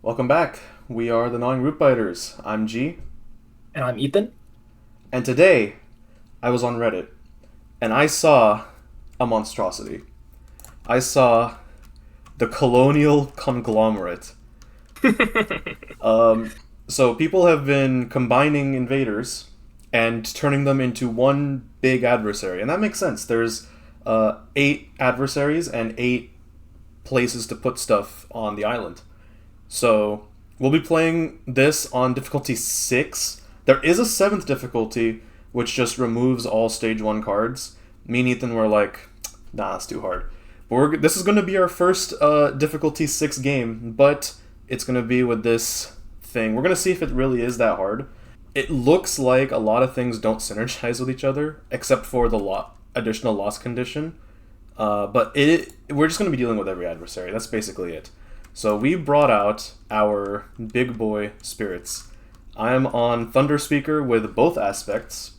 Welcome back. We are the Gnawing Root Biters. I'm G, And I'm Ethan. and today I was on Reddit and I saw a monstrosity. I saw the Colonial Conglomerate. Um, so people have been combining invaders and turning them into one big adversary, and that makes sense. There's eight adversaries and eight places to put stuff on the island. So we'll be playing this on difficulty 6. There is a 7th difficulty, which just removes all stage 1 cards. Me and Ethan were like, nah, it's too hard. But this is going to be our first difficulty 6 game, but it's going to be with this thing. We're going to see if it really is that hard. It looks like a lot of things don't synergize with each other, except for the additional loss condition. We're just going to be dealing with every adversary. That's basically it. So we brought out our big boy spirits. I'm on Thunder Speaker with both aspects.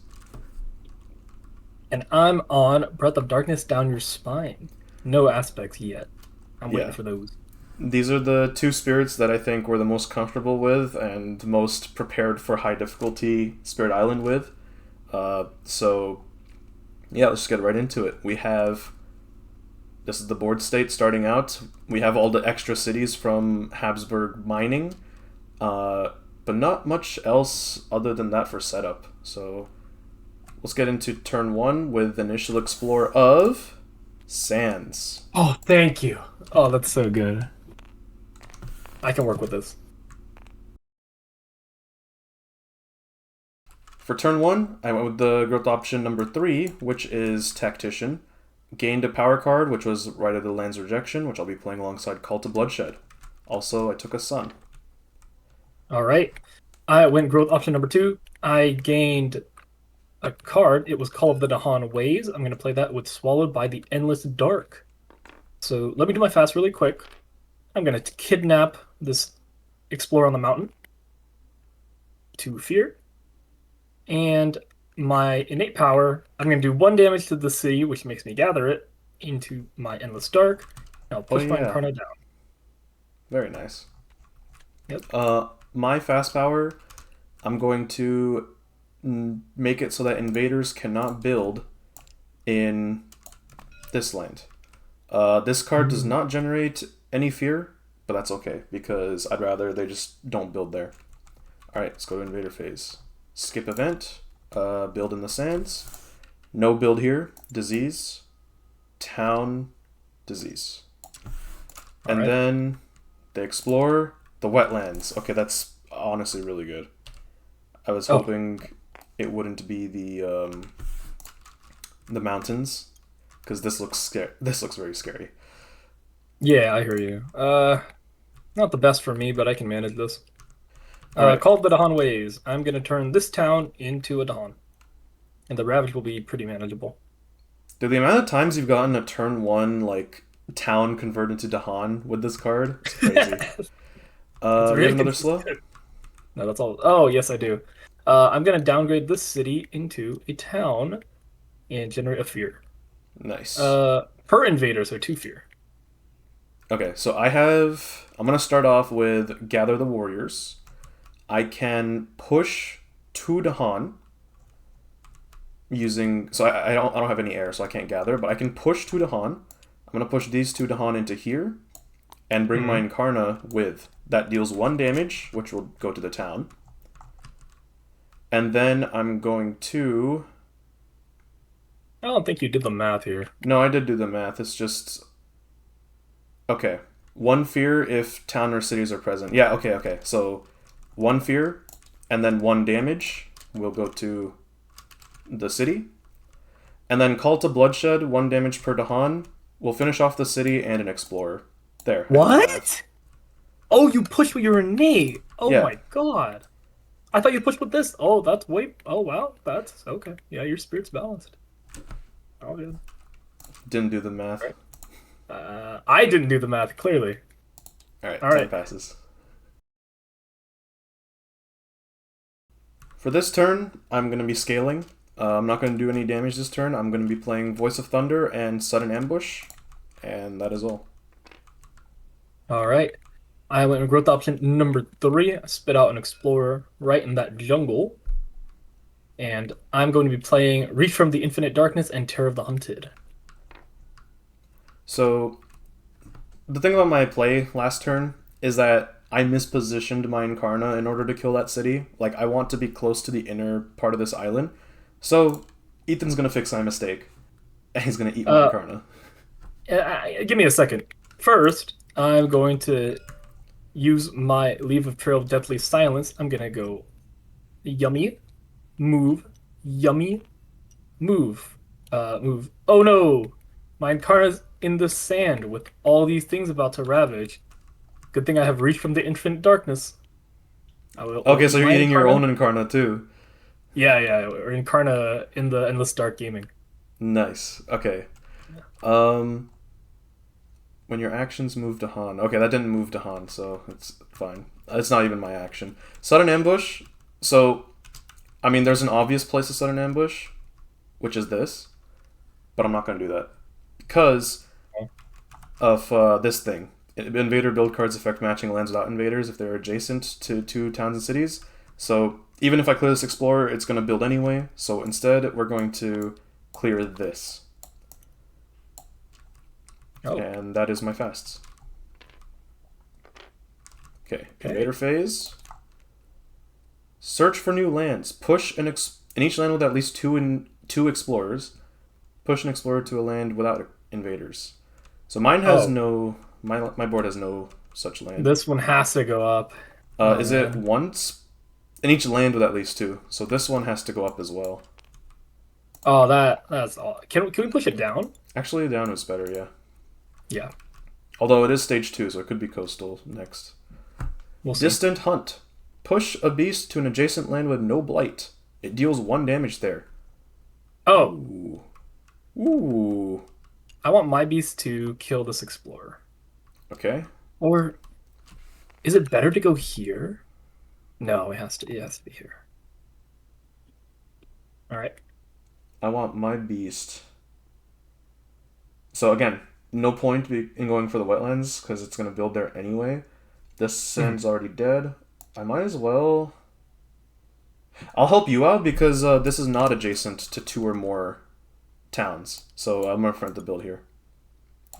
And I'm on Breath of Darkness down your spine. No aspects yet. I'm waiting Yeah. for those. These are the two spirits that I think we're the most comfortable with and most prepared for high difficulty Spirit Island with. Yeah, let's just get right into it. This is the board state starting out. We have all the extra cities from Habsburg mining, but not much else other than that for setup. So let's get into turn 1 with initial explore of Sands. Oh, thank you. Oh, that's so good. I can work with this. For turn 1, I went with the growth option number 3, which is Tactician. Gained a power card, which was Right of the Land's Rejection, which I'll be playing alongside Call to Bloodshed. Also, I took a Sun. All right. I went growth option number 2. I gained a card. It was Call of the Dahan Ways. I'm going to play that with Swallowed by the Endless Dark. So let me do my fast really quick. I'm going to kidnap this Explorer on the Mountain to Fear. And my innate power, I'm going to do 1 damage to the city, which makes me gather it into my Endless Dark. And I'll Oh push my yeah, Incarna down. very nice. Yep. My fast power, I'm going to make it so that invaders cannot build in this land. This card does not generate any fear, but that's okay because I'd rather they just don't build there. Alright, let's go to invader phase. Skip event, build in the sands. No build here, disease, town, disease. All And right. then they explore the wetlands. Okay, that's honestly really good. I was Oh, hoping it wouldn't be the mountains because this looks scary. This looks very scary. yeah, I hear you. Not the best for me, but I can manage this. All right. Call of the Dahan Ways. I'm going to turn this town into a Dahan, and the Ravage will be pretty manageable. Dude, the amount of times you've gotten a turn 1 like town converted to Dahan with this card, it's crazy. It's You have really another slow? consistent. No, that's all. Oh, yes, I do. I'm going to downgrade this city into a town and generate a fear. Nice. Per invader, so 2 fear. Okay, so I'm gonna start off with Gather the Warriors. I can push 2 Dahan using so I don't have any air, so I can't gather, but I can push 2 Dahan. I'm gonna push these 2 Dahan into here and bring my Hmm. Incarna with. That deals 1 damage, which will go to the town. And then I'm going to I don't think you did the math here. no, I did do the math. It's just okay. 1 fear if town or cities are present. Yeah, okay. So 1 fear and then 1 damage will go to the city. And then Call to Bloodshed, 1 damage per Dahan. We'll finish off the city and an Explorer. There, I did the math. What? Oh, you pushed with your innate. Oh Yeah, my God. I thought you pushed with this. Oh, that's way. Oh, wow. That's okay. Yeah, your spirit's balanced. All good. didn't do the math. Right. I didn't do the math, clearly. Alright, All time right. passes. For this turn, I'm going to be scaling. I'm not going to do any damage this turn. I'm going to be playing Voice of Thunder and Sudden Ambush, and that is all. All right. I went with growth option number 3. I spit out an explorer right in that jungle. And I'm going to be playing Reach from the Infinite Darkness and Terror of the Hunted. So the thing about my play last turn is that I mispositioned my Incarna in order to kill that city. Like, I want to be close to the inner part of this island. So Ethan's gonna fix my mistake, and he's gonna eat my Uh, Incarna. Give me a second. First, I'm going to use my Leave of Trail of Deathly Silence. I'm gonna go yummy, move, yummy, move, move. Oh no! My Incarna's in the sand with all these things about to ravage. Good thing I have Reach from the Infinite Darkness. I'll Okay, eat so you're my eating your own Incarna. Incarna too. Yeah, yeah, or Incarna in the Endless Dark Gaming. Nice. Okay. Um, when your actions move to Han. Okay, that didn't move to Han, so it's fine. It's not even my action. Sudden ambush. So, I mean, there's an obvious place to sudden ambush, which is this, but I'm not gonna do that because of this thing. Invader build cards affect matching lands without invaders if they're adjacent to two towns and cities. So even if I clear this explorer, it's going to build anyway. So instead, we're going to clear this. Oh, And that is my fasts. Okay, okay. invader phase. Search for new lands. Push in each land with at least two explorers. Push an explorer to a land without invaders. So mine has Oh, no. My board has no such land. this one has to go up. Oh Is it man. once in each land with at least two? So this one has to go up as well. Oh, that's all. Can we push it down? Actually, down is better, yeah. Yeah, Although it is stage 2, so it could be coastal next. we'll see. Distant Hunt. Push a beast to an adjacent land with no blight. It deals 1 damage there. Oh, Ooh. Ooh. I want my beast to kill this explorer. Okay. Or is it better to go here? No, it has to be here. All right. I want my beast. So again, no point in going for the wetlands because it's going to build there anyway. This Mhm. sand's already dead. I might as well. I'll help you out because this is not adjacent to 2 or more towns. So I'm going to front the build here.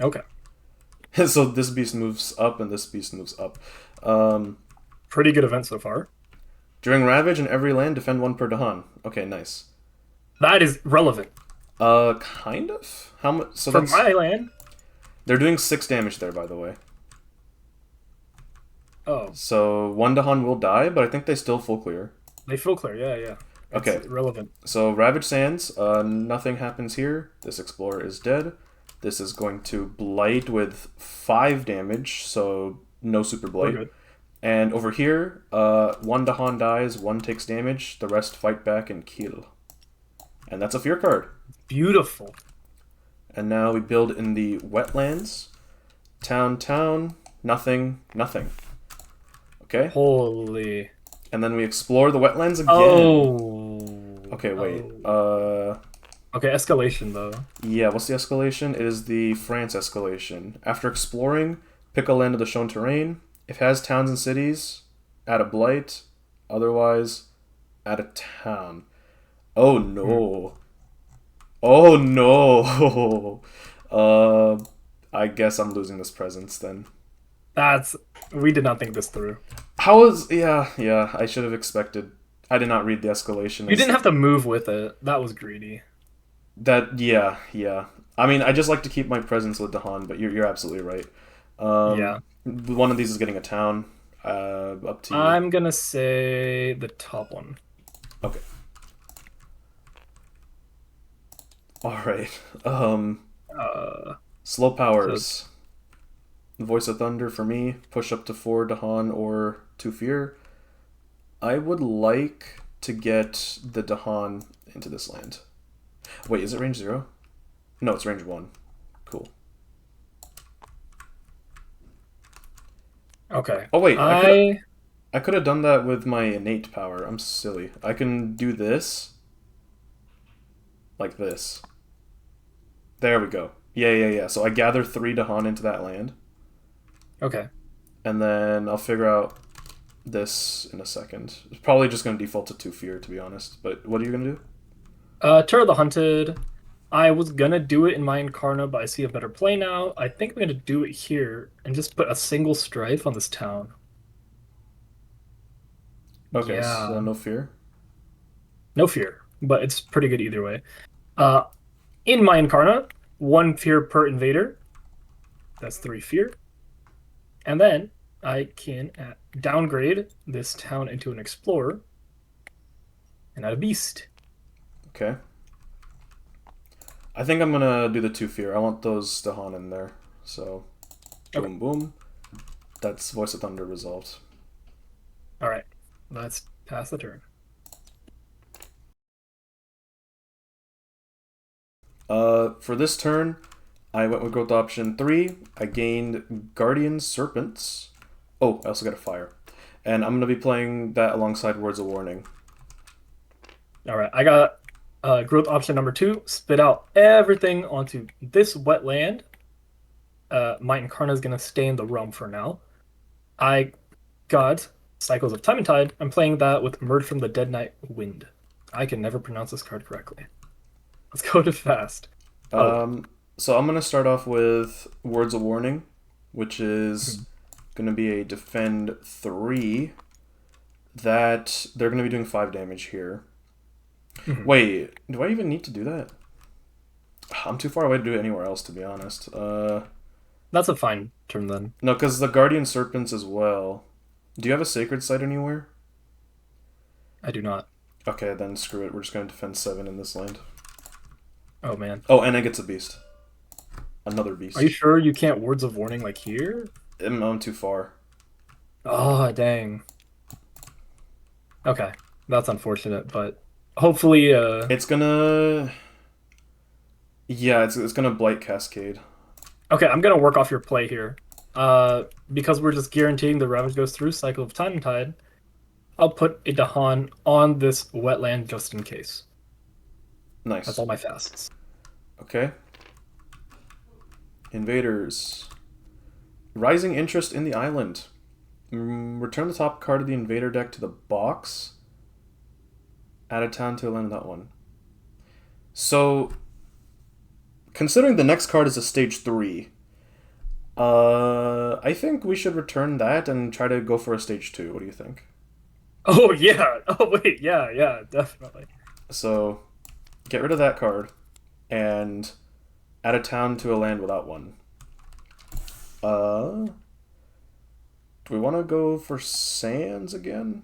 Okay. So this beast moves up and this beast moves up. Um, Pretty good event so far. during Ravage in every land, defend 1 per Dahan. Okay, nice. That is relevant. Kind of? How much? So For that's. my land. They're doing 6 damage there, by the way. Oh, So 1 Dahan will die, but I think they still full clear. they feel clear. Yeah, yeah. It's Okay, relevant. so Ravage Sands, nothing happens here. This Explorer is dead. This is going to Blight with 5 damage, so no Super We're Blight. good. And over here, 1 Dahan dies, 1 takes damage, the rest fight back and kill. And that's a Fear card. Beautiful. And now we build in the Wetlands. Town, town, nothing, nothing. Okay? Holy. And then we explore the Wetlands again. Oh. Okay, wait. Oh. Okay, escalation though. Yeah, what's the escalation? It is the France escalation. After exploring, pick a land of the shown terrain. If it has towns and cities, add a blight. Otherwise, add a town. Oh Hmm. no. Oh no. I guess I'm losing this presence then. That's we did not think this through. How is yeah, I should have expected. I did not read the escalation You as didn't have to move with it. That was greedy. that yeah. I mean, I just like to keep my presence with Dahan, but you're absolutely right. Yeah. One of these is getting a town. Up to you. I'm gonna say the top one. Okay. All right. Uh, Slow so powers. Voice of Thunder for me. Push up to 4 Dahan or 2 Fear. I would like to get the Dahan into this land. Wait, is it range 0? No, it's range 1. Cool. okay. Oh wait, I I could have done that with my innate power. I'm silly. I can do this like this. There we go. Yeah. So I gather 3 Dahan into that land. okay. and then I'll figure out this in a second. It's probably just going to default to 2 fear, to be honest. But what are you going to do? Tour of the Hunted. I was gonna do it in my Incarna, but I see a better play now. I think I'm gonna do it here and just put a single strife on this town. Okay, so Yeah, no fear. no fear, but it's pretty good either way. Uh, in my Incarna, 1 fear per invader. That's 3 fear. And then I can downgrade this town into an explorer and add a beast. Okay. I think I'm gonna do the 2 fear. I want those Dahan in there. So, Okay. boom, boom. That's Voice of Thunder resolved. All right. Let's pass the turn. For this turn, I went with growth option 3. I gained Guardian Serpents. Oh, I also got a fire. And I'm gonna be playing that alongside Words of Warning. All right. I got growth option number 2. Spit out everything onto this wetland. My Incarna is going to stay in the realm for now. I got Cycles of Time and Tide. I'm playing that with Emerge from the Dead Night Wind. I can never pronounce this card correctly. Let's go to fast. So I'm gonna start off with Words of Warning, which is gonna be a defend 3. That they're gonna be doing 5 damage here. Wait, do I even need to do that? I'm too far away to do it anywhere else, to be honest. That's a fine turn then. No, because the Guardian Serpents as well. Do you have a Sacred Site anywhere? I do not. Okay, then screw it. We're just going to defend 7 in this land. Oh man. Oh, and I get a beast. Another beast. Are you sure you can't Words of Warning like here? I'm too far. Oh, dang. Okay. That's unfortunate, but hopefully It's gonna... Yeah, it's gonna Blight Cascade. okay, I'm gonna work off your play here. Because we're just guaranteeing the Ravage goes through Cycle of Time and Tide, I'll put a Dahan on this wetland just in case. Nice. That's all my fasts. Okay. Invaders. Rising interest in the island. Return the top card of the invader deck to the box. Add a town to a land, that one. So, considering the next card is a stage 3, I think we should return that and try to go for a stage 2. What do you think? Oh yeah. Oh wait, yeah, definitely. So, get rid of that card and add a town to a land without one. Do we want to go for Sands again?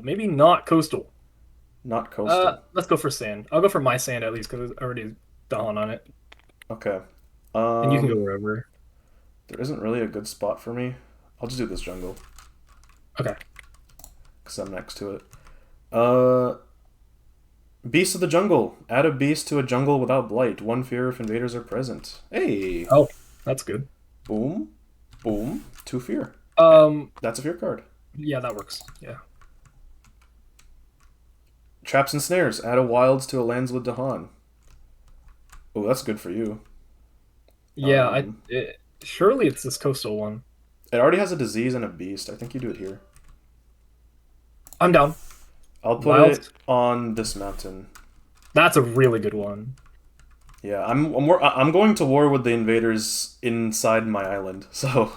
Maybe not coastal. Not coastal. Let's go for sand. I'll go for my sand at least because there's already Dawn on it. Okay. And you can go wherever. There isn't really a good spot for me. I'll just do this jungle. Okay. Because I'm next to it. Beast of the Jungle. Add a beast to a jungle without blight. 1 fear if invaders are present. Hey! Oh, that's good. Boom. Boom. 2 fear. That's a fear card. Yeah, that works. Yeah. Traps and Snares. Add a wilds to a lands with Dahan. Oh, that's good for you. Yeah, surely it's this coastal one. It already has a disease and a beast. I think you do it here. I'm down. I'll put Wilds. it on this mountain. That's a really good one. Yeah, I'm going to war with the invaders inside my island. So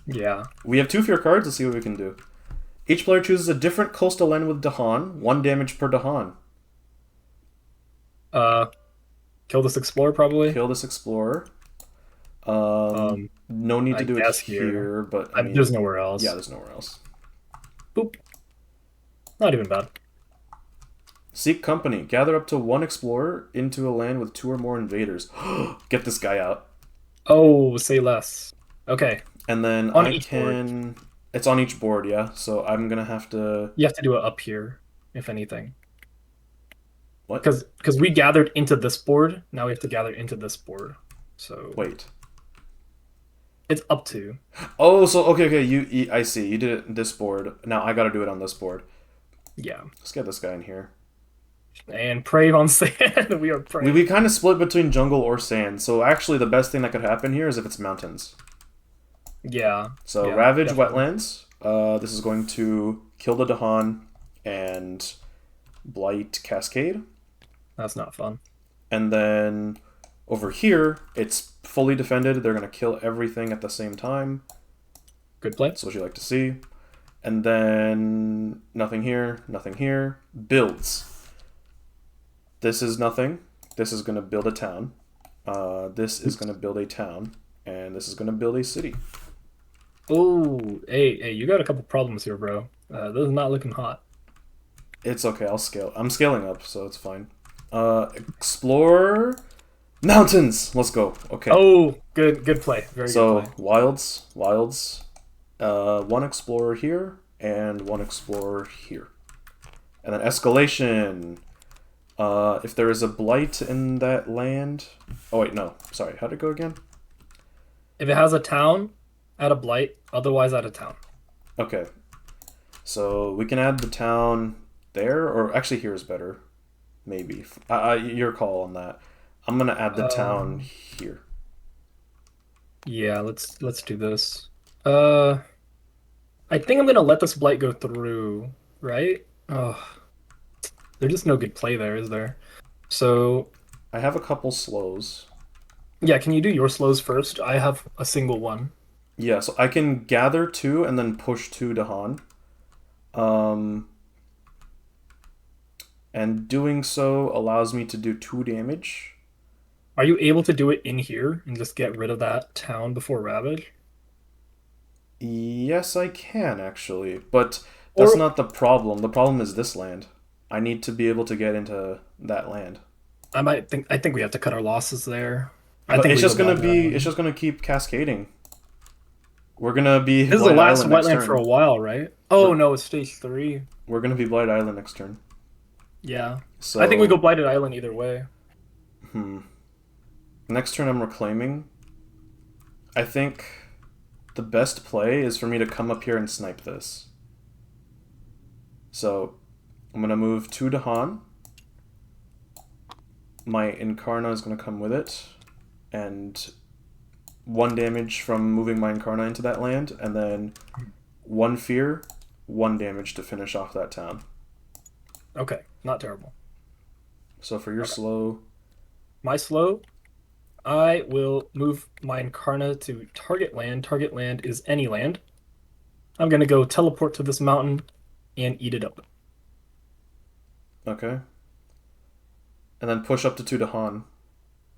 Yeah. we have 2 fear cards. Let's see what we can do. Each player chooses a different coastal land with Dahan. 1 damage per Dahan. Kill this explorer probably. Kill this explorer. No need to do it here, but I mean, there's nowhere else. Yeah, there's nowhere else. Boop. Not even bad. Seek company. Gather up to 1 explorer into a land with 2 or more invaders. Get this guy out. Oh, say less. Okay. And then On I each can... Board. It's on each board, yeah. So I'm going to have to... You have to do it up here, if anything. What? Because we gathered into this board. Now we have to gather into this board. So... Wait. It's up to. Oh, so... Okay. I see. You did it on this board. Now I got to do it on this board. Yeah. Let's get this guy in here. And prey on sand. We are prey. We kind of split between jungle or sand. So actually the best thing that could happen here is if it's mountains. Yeah, So yeah, Ravage definitely. Wetlands. This is going to kill the Dahan and Blight Cascade. That's not fun. And then over here, it's fully defended. They're going to kill everything at the same time. Good play. That's what you like to see. And then nothing here, nothing here. Builds. This is nothing. This is going to build a town. This is going to build a town. And this is going to build a city. Oh, hey, you got a couple problems here, bro. This is not looking hot. It's okay, I'll scale. I'm scaling up, so it's fine. Explore mountains. Let's go. Okay. Oh, good play. Very good play. So wilds. One explorer here and one explorer here, and then escalation. If there is a blight in that land. Oh wait, no. Sorry. How'd it go again? If it has a town, add a blight. Otherwise, add a town. Okay. So we can add the town there, or actually here is better. Maybe. Your call on that. I'm gonna add the town Um, here. yeah, let's do this. Uh, I think I'm gonna let this blight go through, right? Oh, there's just no good play there, is there? So, I have a couple slows. yeah, can you do your slows first? I have a single one. Yeah, so I can gather two and then push two Dahan. Um, and doing so allows me to do 2 damage. Are you able to do it in here and just get rid of that town before Ravage? Yes, I can actually, but that's Or not the problem. The problem is this land. I need to be able to get into that land. I think we have to cut our losses there. I But think it's we go just gonna Blighted be it's Island. just gonna keep cascading. We're gonna be This is the Blight last Island next wetland for a turn. while, right? Oh We're no, it's stage 3. we're gonna be Blight Island next turn. Yeah. I think we go So, Blighted Island either way. hmm. Next turn I'm reclaiming. I think the best play is for me to come up here and snipe this. So I'm gonna move 2 Dahan. My Incarna is gonna come with it, and 1 damage from moving my Incarna into that land, and then 1 fear, 1 damage to finish off that town. Okay, not terrible. So for your Okay. slow, My slow, I will move my Incarna to target land. Target land is any land. I'm gonna go teleport to this mountain and eat it up. okay, and then push up to 2 Dahan.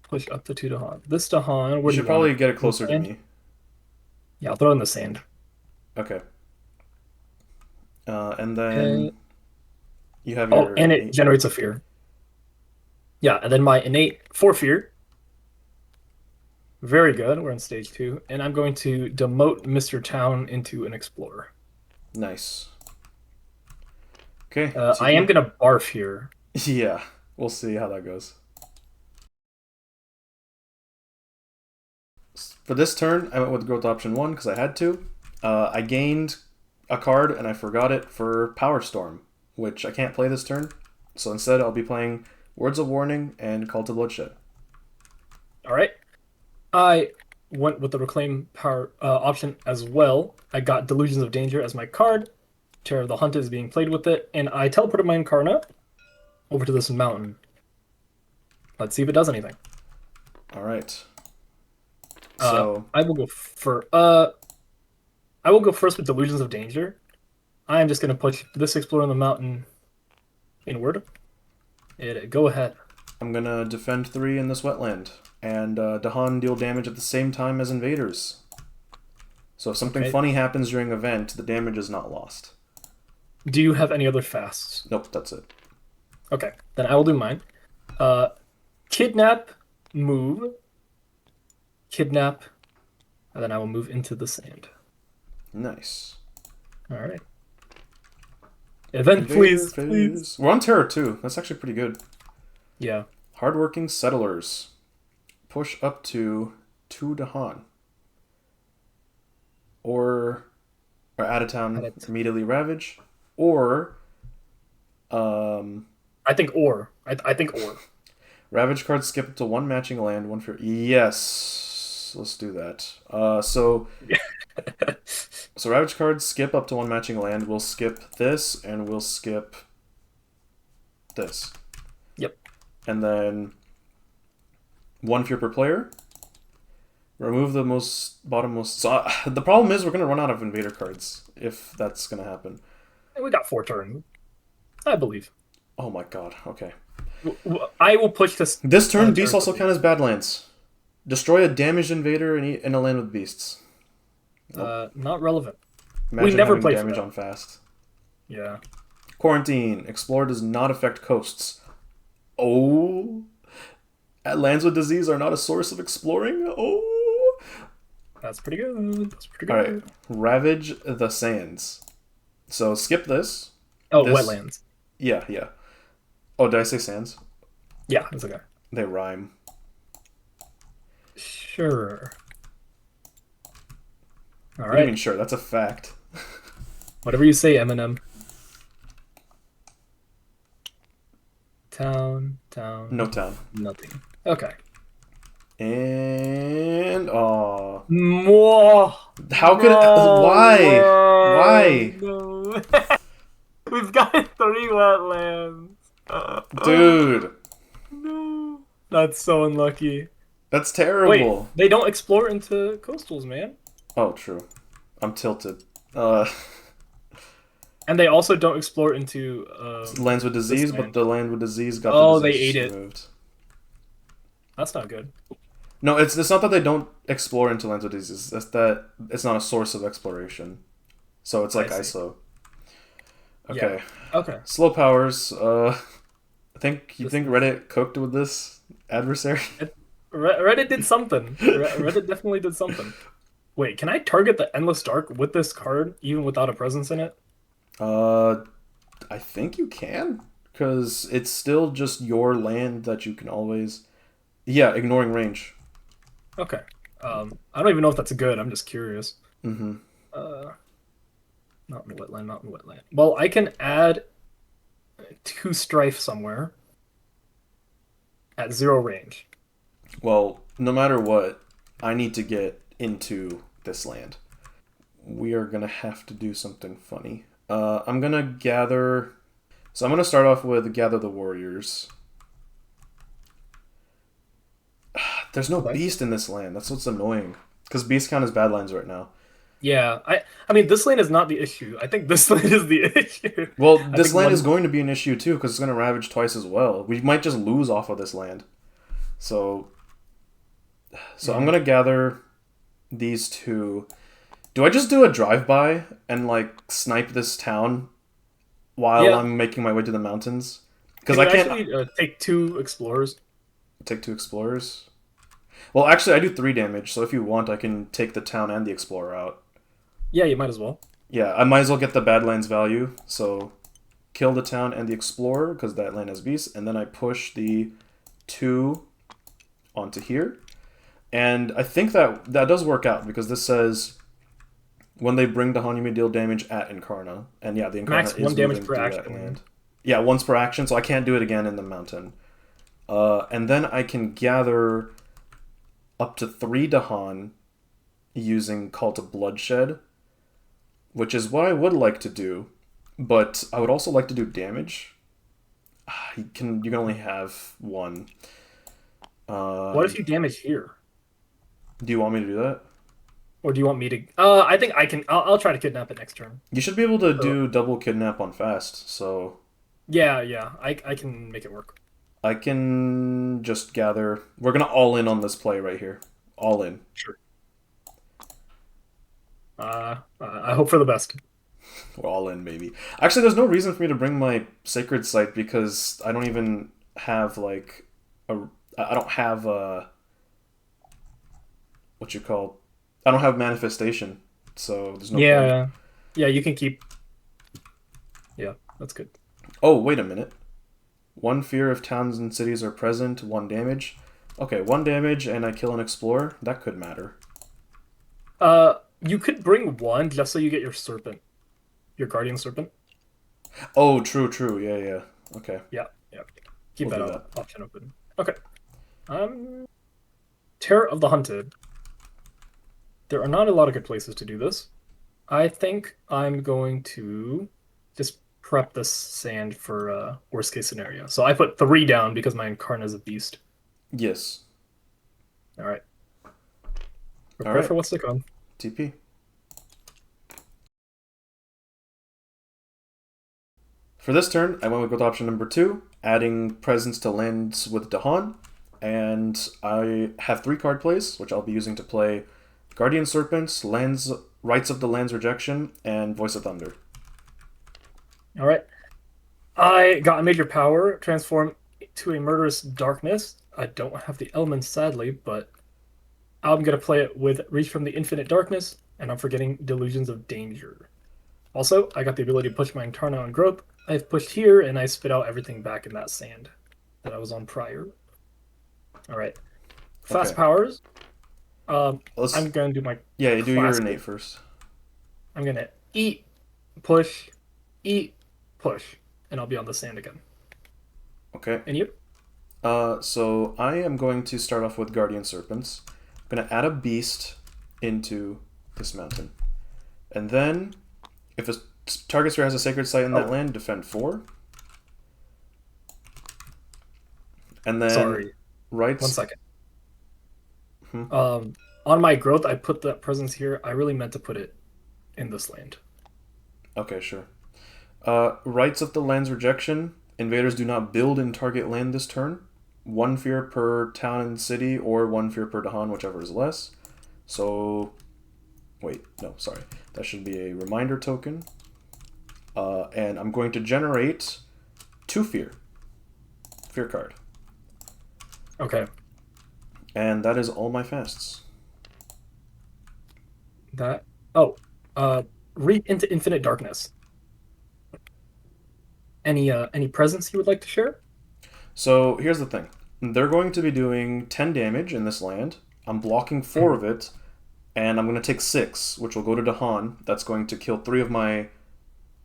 Push up to 2 Dahan. This Dahan, You where do should you want probably it? get it In the closer to sand? me. Yeah, I'll throw it in the sand. Okay, and Okay. then you have Oh, your and it innate. generates a fear. Yeah, and then my innate for fear. Very good. We're in stage 2. And I'm going to demote Mr. Town into an explorer. Nice. Okay, I am TP. going to barf here. Yeah, we'll see how that goes. For this turn, I went with growth option 1 because I had to. I gained a card and I forgot it for Power Storm, which I can't play this turn. So instead, I'll be playing Words of Warning and Call to Bloodshed. All right. I went with the reclaim power option as well. I got Delusions of Danger as my card. Terror of the Hunt is being played with it, and I teleported my Incarna over to this mountain. Let's see if it does anything. All right. So I will go for I will go first with Delusions of Danger. I am just going to push this Explorer on the mountain inward. Go ahead. I'm gonna defend 3 in this wetland, and Dahan deal damage at the same time as invaders. So if something Okay. funny happens during event, the damage is not lost. Do you have any other fasts? Nope, that's it. Okay, then I will do mine. Uh, Kidnap, move, kidnap, and then I will move into the sand. Nice. All right. Event, Invader please, please. phase. We're on Terror 2. That's actually pretty good. Yeah. Hardworking settlers. Push up to 2 Dahan. Or out of town, immediately ravage. Or I think or. I think or. ravage cards skip up to 1 matching land, 1 for. Yes. Let's do that. So So Ravage cards skip up to one matching land. We'll skip this, and we'll skip this. Yep. And then 1 fear per player. Remove the bottommost. So the problem is we're gonna run out of invader cards if that's gonna happen. And we got 4 turns, I believe. Oh my god. Okay. I will push this. This turn, beasts also count as badlands. Destroy a damaged invader in a land with beasts. Not relevant. Imagine we never having played damage on fast. Yeah. Quarantine. Explore does not affect coasts. Oh. Lands with disease are not a source of exploring. Oh. That's pretty good. That's pretty good. Alright. Ravage the sands. So skip this. Oh, this... wetlands. Yeah, yeah. Oh, did I say sands? Yeah, it's okay. They rhyme. Sure. All What right. do you mean sure? That's a fact. Whatever you say, Eminem. Town. No town. Nothing. Okay. And More. How could why? Why? No. We've got 3 wetlands. Dude. No. That's so unlucky. That's terrible. Wait, they don't explore into coastals, man. Oh, true. I'm tilted. And they also don't explore into lands with disease, but the land with disease got the the disease they ate removed. It. That's not good. No, it's not that they don't explore into lands with disease. It's that it's not a source of exploration. So it's like ISO. Okay. Yeah. Okay. Slow powers. You think Reddit cooked with this adversary? Reddit did something. Reddit definitely did something. Wait, can I target the Endless Dark with this card even without a presence in it? I think you can, because it's still just your land that you can always. Yeah, ignoring range. Okay. I don't even know if that's good. I'm just curious. Mm-hmm. Mountain wetland. Well, I can add 2 strife somewhere at 0 range. Well, no matter what, I need to get into this land. We are gonna have to do something funny. I'm gonna gather. So I'm gonna start off with gather the warriors. There's no beast in this land. That's what's annoying. Because beast count is badlands right now. Yeah, I mean, this land is not the issue. I think this land is the issue. Well, this land is going to be an issue too, because it's going to ravage twice as well. We might just lose off of this land. So I'm going to gather these 2. Do I just do a drive-by and, like, snipe this town while I'm making my way to the mountains? Because I can't... actually take 2 explorers. Take 2 explorers? Well, actually, I do 3 damage, so if you want, I can take the town and the explorer out. Yeah, you might as well. Yeah, I might as well get the Badlands value, so kill the town and the explorer, because that land has beasts, and then I push the 2 onto here. And I think that does work out, because this says when they bring Dahan, you may deal damage at Incarna. And yeah, the Incarna Max is 1 damage moving per through action. that land. Yeah, once per action, so I can't do it again in the mountain. And then I can gather up to 3 Dahan using Call to Bloodshed, which is what I would like to do, but I would also like to do damage. You can only have 1. What if you damage here? Do you want me to do that? Or do you want me to... I think I can... I'll try to kidnap it next turn. You should be able to do double kidnap on fast, so... Yeah, I can make it work. I can just gather... We're going to all in on this play right here. All in. Sure. I hope for the best. We're all in, maybe. Actually, there's no reason for me to bring my Sacred Site, because I don't even have, like... I don't have... what you call... I don't have Manifestation, so there's no point. Yeah, you can keep... Yeah, that's good. Oh, wait a minute. 1 fear if towns and cities are present, 1 damage. Okay, 1 damage and I kill an explorer. That could matter. You could bring 1 just so you get your serpent. Your guardian serpent. Oh, true. Yeah. Okay. Yeah. Keep that option open. Okay. Terror of the Hunted. There are not a lot of good places to do this. I think I'm going to just prep this sand for worst case scenario. So I put 3 down because my Incarna is a beast. Yes. All right. All Prepare right. for what's to come. TP. For this turn, I went with option number 2, adding presence to lands with Dahan, and I have 3 card plays, which I'll be using to play Guardian Serpents, Lands, Rights of the Land's Rejection, and Voice of Thunder. All right. I got a major power, transform to a murderous darkness. I don't have the elements, sadly, but I'm going to play it with Reach from the Infinite Darkness, and I'm forgetting Delusions of Danger. Also, I got the ability to push my Incarna on Grope. I've pushed here, and I spit out everything back in that sand that I was on prior. All right. Fast Okay. powers. Let's. I'm going to do my Yeah, you do your classic. innate first. I'm going to push, eat, push, and I'll be on the sand again. Okay. And you? So I am going to start off with Guardian Serpents. I'm going to add a beast into this mountain. And then, if a target sphere has a sacred site in that land, defend 4. And then, Sorry. rights. 1 second. On my growth, I put that presence here. I really meant to put it in this land. Okay, sure. Rights of the land's rejection. Invaders do not build in target land this turn. 1 fear per town and city, or 1 fear per Dahan, whichever is less. So, wait, no, sorry. That should be a reminder token. And I'm going to generate 2 fear. Fear card. Okay. And that is all my fasts. That. Reap into infinite darkness. Any presence you would like to share? So here's the thing. They're going to be doing 10 damage in this land. I'm blocking 4 of it, and I'm going to take 6, which will go to Dahan. That's going to kill 3 of my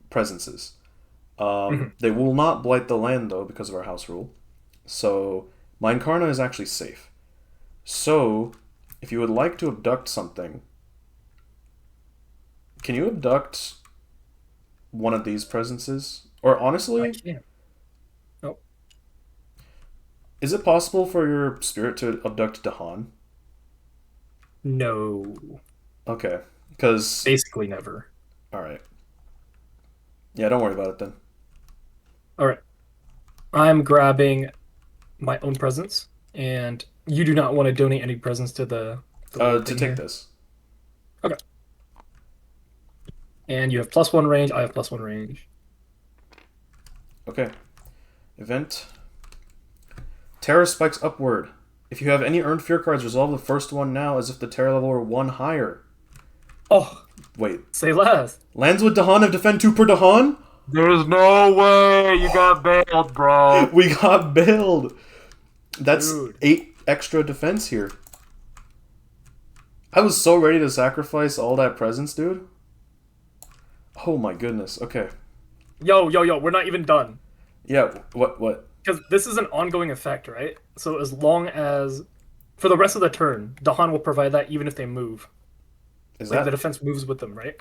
presences. They will not blight the land, though, because of our house rule. So my Incarna is actually safe. So, if you would like to abduct something, can you abduct one of these presences? Or I honestly, can't. Oh, is it possible for your spirit to abduct Dahan? no. Okay, because Basically never. all right, yeah, don't worry about it then. All right. I'm grabbing my own presents, and you do not want to donate any presents to the little To thing take here. this. Okay. And you have +1 range. I have +1 range. Okay. Event. Terror spikes upward. If you have any earned fear cards, resolve the first one now as if the terror level were 1 higher. Oh, Wait. say less. Lands with Dahan have defend 2 per Dahan? There's no way you got bailed, bro. We got bailed. That's Dude. 8 extra defense here. I was so ready to sacrifice all that presence, dude. Oh my goodness. Okay. Yo, we're not even done. Yeah, what? Because this is an ongoing effect, right? So as long as, for the rest of the turn, Dahan will provide that even if they move. Is Like the that defense moves with them, right?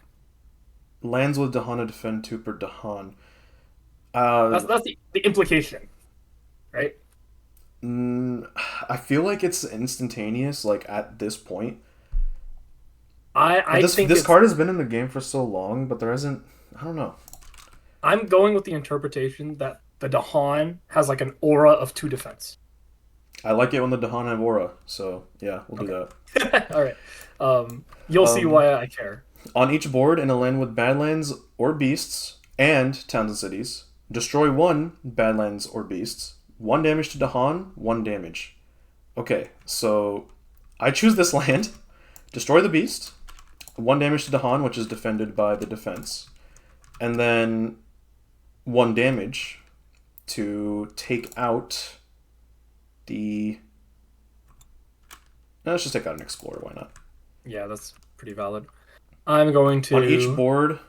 lands with Dahan defend 2 per Dahan? That's the implication, right? I feel like it's instantaneous, like at this point. I think This it's. card has been in the game for so long, but there isn't. I don't know. I'm going with the interpretation that the Dahan has like an aura of 2 defense. I like it when the Dahan have aura, so yeah, we'll do that. All right. You'll see why I care. On each board in a land with badlands or beasts and towns and cities, destroy 1 badlands or beasts. 1 damage to Dahan, 1 damage. Okay, so I choose this land, destroy the beast, 1 damage to Dahan, which is defended by the defense, and then 1 damage to take out the. No, let's just take out an explorer. Why not? Yeah, that's pretty valid. I'm going to. On each board,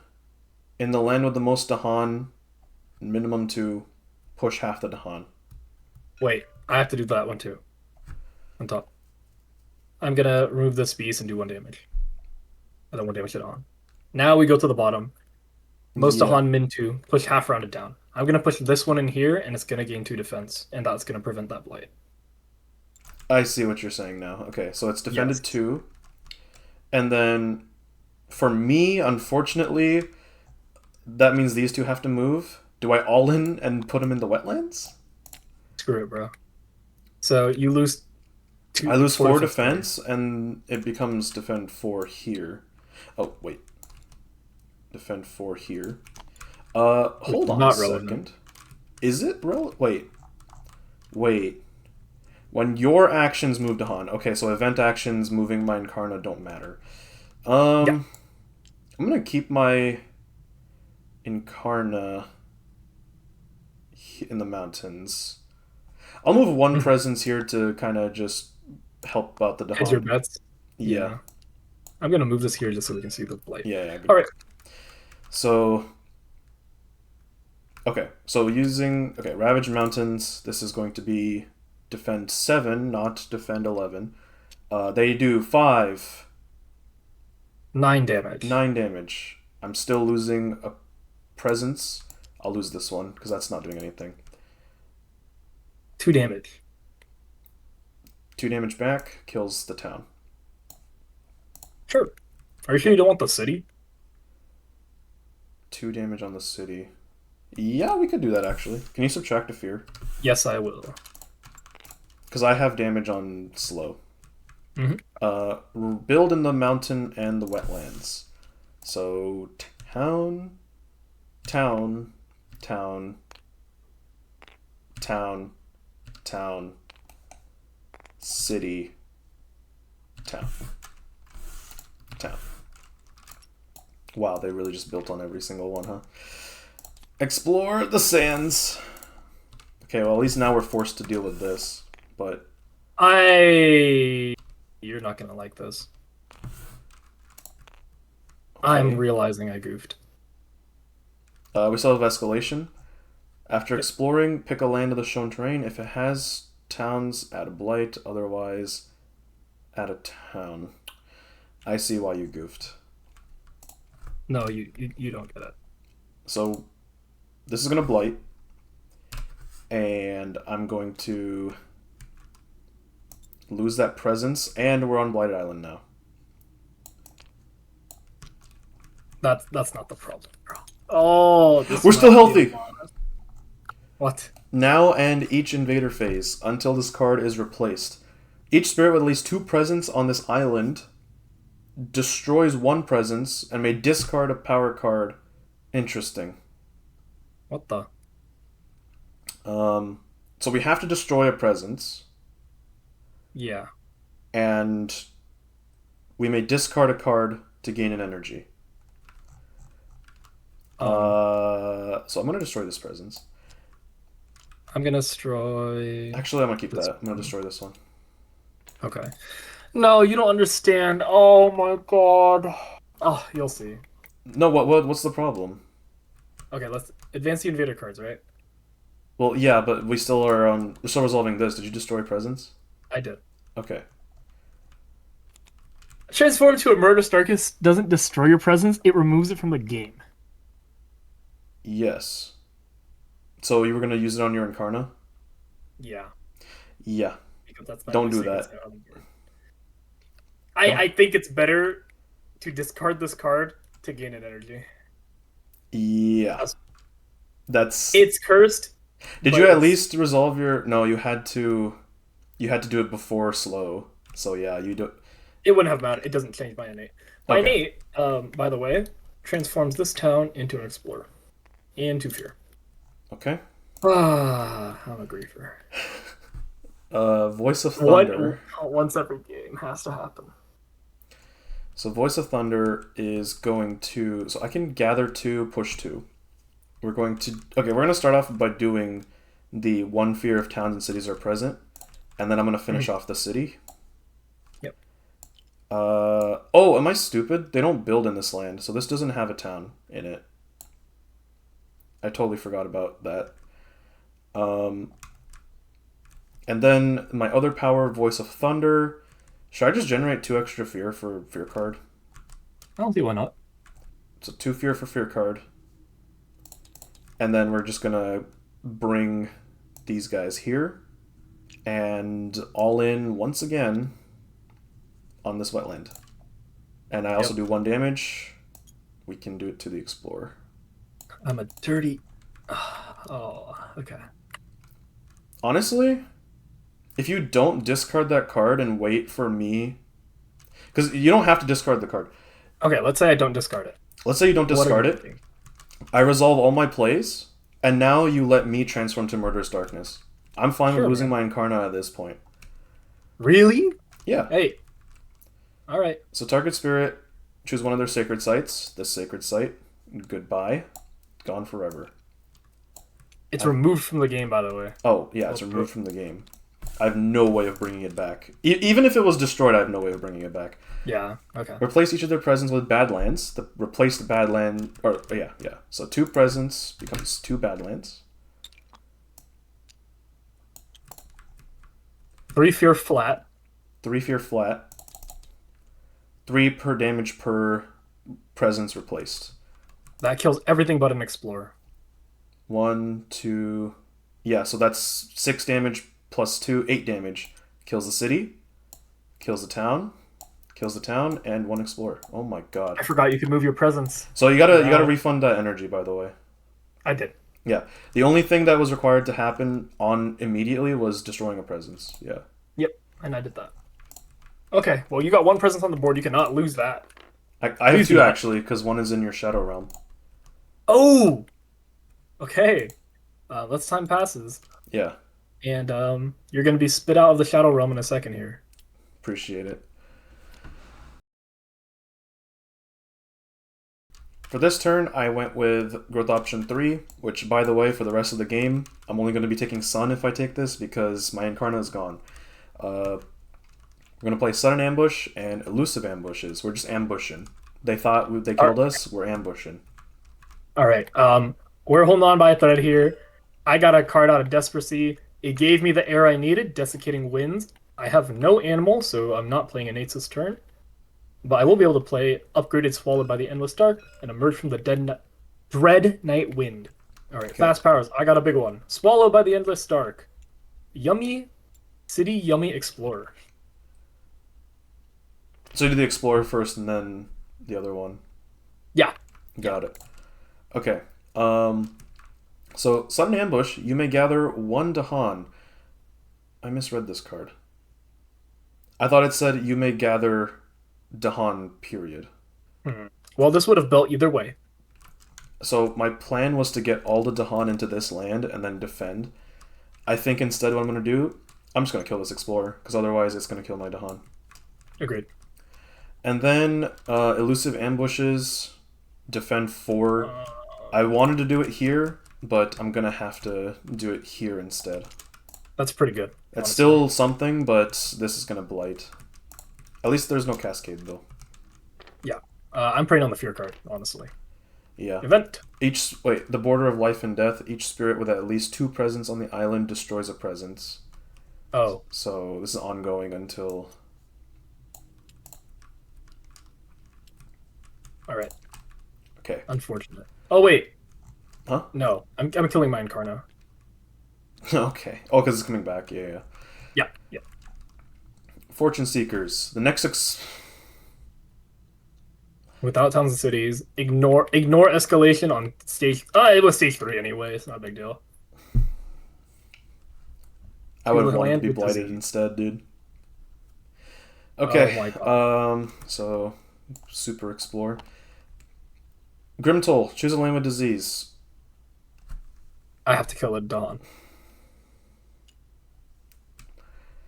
in the land with the most Dahan, minimum to push half the Dahan. Wait, I have to do that one too. On top. I'm gonna remove this beast and do 1 damage. and then 1 damage to Dahan. Now we go to the bottom. Most Yeah, Dahan min 2, push half rounded down. I'm gonna push this one in here, and it's gonna gain 2 defense, and that's gonna prevent that blight. I see what you're saying now. Okay, so it's defended Yes. 2. And then for me, unfortunately, that means these two have to move. Do I all in and put them in the wetlands? Screw it, bro. So you lose I two, lose 4 4 defense there. defense, and it becomes defend 4 here. Oh, wait. Defend 4 here. Which Hold is on a not relevant. second. Is it Wait. Wait. When your actions move to Han. Okay, so event actions moving my Incarna don't matter. Yeah. I'm gonna keep my Incarna in the mountains. I'll move one presence here to kind of just help out the Hedge your Dahan. bets. Yeah. Yeah. I'm gonna move this here just so we can see the blight. Yeah, yeah, good. All right. So, okay. So using, okay, Ravage Mountains, this is going to be defend 7, not defend 11. They do 5, 9 damage. 9 damage. I'm still losing a presence. I'll lose this one because that's not doing anything. 2 damage. 2 damage back, kills the town. Sure. Are you sure you don't want the city? 2 damage on the city. Yeah, we could do that actually. Can you subtract a fear? Yes, I will. Because I have damage on slow. Mm-hmm. Build in the mountain and the wetlands. So town, town, town, town, town, city, town, town. Wow, they really just built on every single one, huh? Explore the sands. Okay, well, at least now we're forced to deal with this, but... You're not gonna like this. Okay. I'm realizing I goofed. We still have escalation. After Yep. exploring, pick a land of the shown terrain. If it has towns, add a blight. Otherwise, add a town. I see why you goofed. No, you don't get it. So, this is going to blight. And I'm going to lose that presence. And we're on Blighted Island now. That's not the problem, bro. Oh, this We're still might be healthy! honest. What? Now and each invader phase until this card is replaced. Each spirit with at least 2 presence on this island destroys 1 presence and may discard a power card. Interesting. What the? So we have to destroy a presence, Yeah. and we may discard a card to gain an energy. So I'm gonna destroy this presence. I'm gonna destroy. Actually, I'm gonna keep this that. I'm gonna one. destroy this one. Okay. No, you don't understand. Oh my god. Oh, you'll see. No, what's the problem? Okay, let's advance the invader cards, right? Well, yeah, but we still are on. We're still resolving this. Did you destroy presence? I did. Okay. Transform to a Murder Starkus doesn't destroy your presence, it removes it from the game. Yes. So you were gonna use it on your Incarna? Yeah, Yeah. because that's my Don't only do saving that. throw on the board. I think it's better to discard this card to gain an energy. Yeah. That's. It's cursed. Did but you at it's- least resolve your? No, you had to. You had to do it before slow. So yeah, you do. It wouldn't have mattered. It doesn't change my innate. My Okay. innate, by the way, transforms this town into an explorer. Into fear. Okay. Ah, I'm a griefer. Voice of Thunder. Once every game has to happen. So Voice of Thunder is going to. So I can gather 2, push 2. We're going to. Okay, we're gonna start off by doing the 1 fear if towns and cities are present, and then I'm gonna finish off the city. Yep. Oh, am I stupid? They don't build in this land, so this doesn't have a town in it. I totally forgot about that. And then my other power, Voice of Thunder. Should I just generate 2 extra fear for fear card? I don't see why not. It's a 2 fear for fear card. And then we're just gonna bring these guys here and all in once again on this wetland. And I also Yep. do 1 damage. We can do it to the Explorer. I'm a dirty. Oh, okay. Honestly, if you don't discard that card and wait for me, because you don't have to discard the card. Okay, let's say I don't discard it. Let's say you don't What are you discard it. thinking? I resolve all my plays, and now you let me transform to Murderous Darkness. I'm fine with Sure, losing man. my Incarna at this point. Really? Yeah. Hey. All right. So target spirit, choose one of their sacred sites. This sacred site, goodbye, gone forever. It's removed from the game, by the way. Oh yeah, it's removed from the game. I have no way of bringing it back. Even if it was destroyed, I have no way of bringing it back. Yeah. Okay. Replace each of their presents with Badlands. Replace the Badland, or yeah. So 2 presents becomes 2 Badlands. 3 fear flat. 3 fear flat. 3 per damage per presence replaced. That kills everything but an explorer. 1, 2, yeah. So that's 6 damage plus 2, 8 damage. Kills the city. Kills the town. Kills the town and 1 explorer. Oh my god. I forgot you could move your presence. So you gotta refund that energy, by the way. I did. Yeah. The only thing that was required to happen on immediately was destroying a presence. Yeah. Yep, and I did that. Okay, well, you got 1 presence on the board. You cannot lose that. I have Please do 2 not. actually, because 1 is in your shadow realm. Oh! Okay. Let's time passes. Yeah. And you're going to be spit out of the Shadow Realm in a second here. Appreciate it. For this turn, I went with growth option 3, which, by the way, for the rest of the game, I'm only going to be taking Sun if I take this because my Incarna is gone. We're going to play Sudden Ambush and Elusive Ambushes. We're just ambushing. They thought they killed us, we're ambushing. All right. We're holding on by a thread here. I got a card out of Desperacy. It gave me the air I needed, Desiccating Winds. I have no animal, so I'm not playing Annate's this turn. But I will be able to play Upgraded Swallowed by the Endless Dark and Emerge from the Dread Night Wind. All right, okay. Fast powers. I got a big one. Swallowed by the Endless Dark. Yummy City Yummy Explorer. So you do the Explorer first and then the other one? Yeah. Got it. Okay. So Sudden Ambush, you may gather 1 Dahan. I misread this card. I thought it said you may gather Dahan, period. Well, this would have built either way. So my plan was to get all the Dahan into this land and then defend. I think instead what I'm going to do, I'm just going to kill this Explorer, because otherwise it's going to kill my Dahan. Agreed. And then Elusive Ambushes, defend 4. I wanted to do it here, but I'm going to have to do it here instead. That's pretty good. It's still something, but this is going to blight. At least there's no Cascade, though. Yeah. I'm praying on the Fear card, honestly. Yeah. Event. The border of life and death. Each spirit with at least 2 presence on the island destroys a presence. Oh. So this is ongoing until... Alright. Okay. Unfortunate. Oh, wait. Huh? No. I'm killing my Incarna. Okay. Oh, because it's coming back. Yeah. Yeah. Fortune Seekers. The next... Without towns and cities, ignore escalation on stage. It was stage 3 anyway. It's not a big deal. I would have wanted to be blighted instead, dude. Okay. Oh my god. So super explore. Grimtoll. Choose a land with disease. I have to kill a Dawn.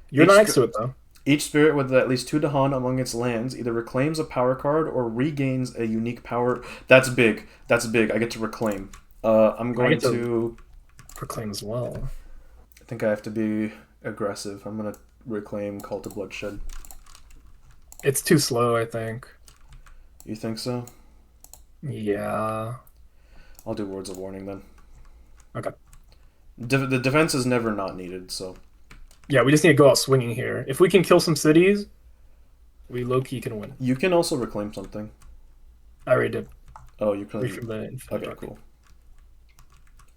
You're not next to it though. Each spirit with at least 2 Dahan among its lands either reclaims a power card or regains a unique power. That's big. That's big. I get to reclaim. I'm going to proclaim as well. I think I have to be aggressive. I'm going to reclaim Cult of Bloodshed. It's too slow, I think. You think so? Yeah. I'll do Words of Warning then. Okay. The defense is never not needed, so... Yeah, we just need to go out swinging here. If we can kill some cities, we low-key can win. You can also reclaim something. I already did. Oh, you Reach can. from the Infinity Okay, Dark. cool.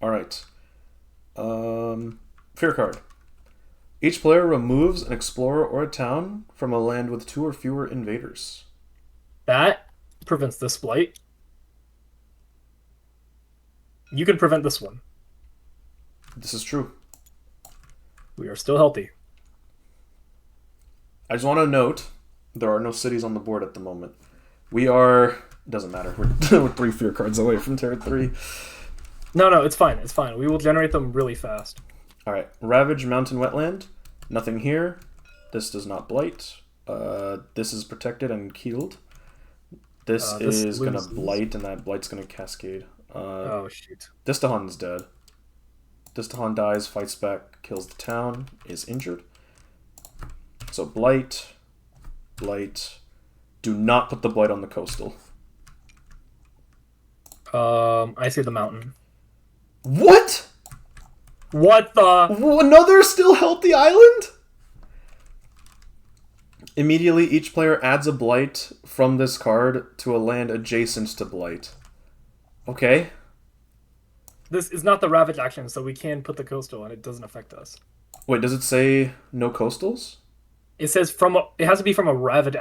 All right. Fear card. Each player removes an explorer or a town from a land with 2 or fewer invaders. That prevents this blight. You can prevent this one. This is true. We are still healthy. I just want to note there are no cities on the board at the moment. We are. Doesn't matter. We're 3 fear cards away from Terra 3. No, no, it's fine. It's fine. We will generate them really fast. All right. Ravage Mountain Wetland. Nothing here. This does not blight. This is protected and healed. This is going to blight, and that blight's going to cascade. Oh, shoot. This Dahan is dead. This Dahan dies, fights back, kills the town, is injured. So blight, blight. Do not put the blight on the coastal. I see the mountain. What? What the? Another still healthy island? Immediately, each player adds a blight from this card to a land adjacent to blight. Okay. This is not the Ravage action, so we can put the coastal and it doesn't affect us. Wait, does it say no coastals? It says it has to be from a Ravage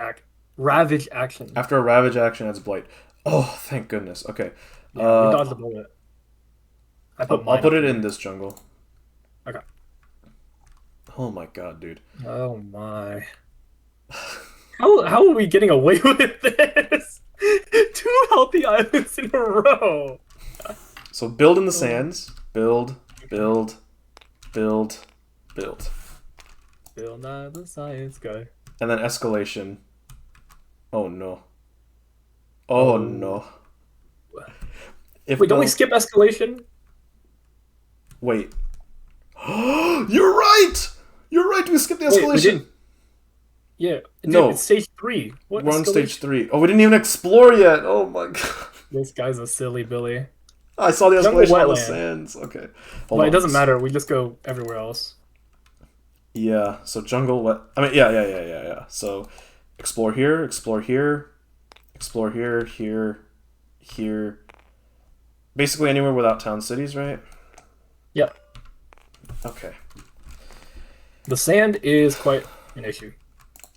action. After a Ravage action, adds blight. Oh, thank goodness. Okay. Yeah, we dodged the bullet. I'll put it in this jungle. Okay. Oh my god, dude. Oh my. How are we getting away with this? 2 healthy islands in a row. So build in the sands. Build, build, build, build. Still not the science guy. And then escalation. Oh no. Oh no. Wait, don't we skip escalation? Wait. You're right! You're right, we skipped the escalation. Yeah. Dude, no. It's stage 3. What We're on stage 3. Oh, we didn't even explore yet. Oh my god. This guy's a silly Billy. I saw the escalation on the sands. Okay. Well, it doesn't matter. We just go everywhere else. Yeah, so jungle wet. I mean, yeah. So explore here, explore here, explore here, here. Basically anywhere without town cities, right? Yep. Okay. The sand is quite an issue.